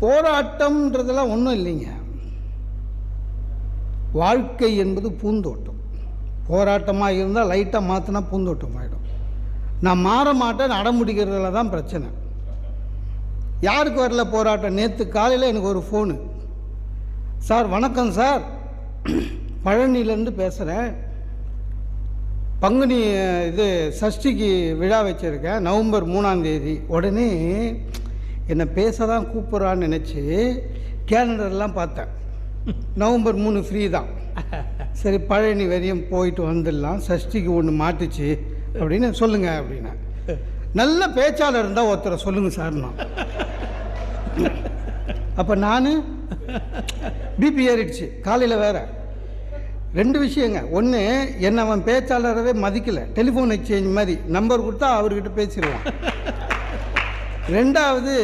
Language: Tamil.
போராட்டம்ன்றதெல்லாம் ஒன்றும் இல்லைங்க. வாழ்க்கை என்பது பூந்தோட்டம். போராட்டமாக இருந்தால் லைட்டாக மாற்றினா பூந்தோட்டம் ஆகிடும். நான் மாற மாட்டேன், அடம்பிடிக்கிறதுல தான் பிரச்சனை. யாருக்கு வரல போராட்டம்? நேற்று காலையில் எனக்கு ஒரு ஃபோனு. சார் வணக்கம் சார், பழனியிலேருந்து பேசுகிறேன். பங்குனி சஷ்டிக்கு விழா வச்சுருக்கேன், நவம்பர் 3ஆம் தேதி. உடனே என்னை பேச தான் கூப்பிட்றான்னு நினச்சி கேலண்டர்லாம் பார்த்தேன். நவம்பர் 3 ஃப்ரீ தான். சரி பழனி வரையும் போயிட்டு வந்துடலாம், சஷ்டிக்கு ஒன்று மாட்டுச்சு அப்படின்னு சொல்லுங்கள் அப்படின்னா. நல்ல பேச்சாளர் இருந்தால் ஒருத்தரை சொல்லுங்கள் சார்னா. அப்போ நான் பிபி ஏறிடுச்சு காலையில். வேறு 2 விஷயங்க. ஒன்று, என்னை அவன் பேச்சாளரவே மதிக்கலை. டெலிஃபோன் எக்ஸ்சேஞ்ச் மாதிரி நம்பர் கொடுத்தா அவர்கிட்ட பேசிடுவான். 2வது,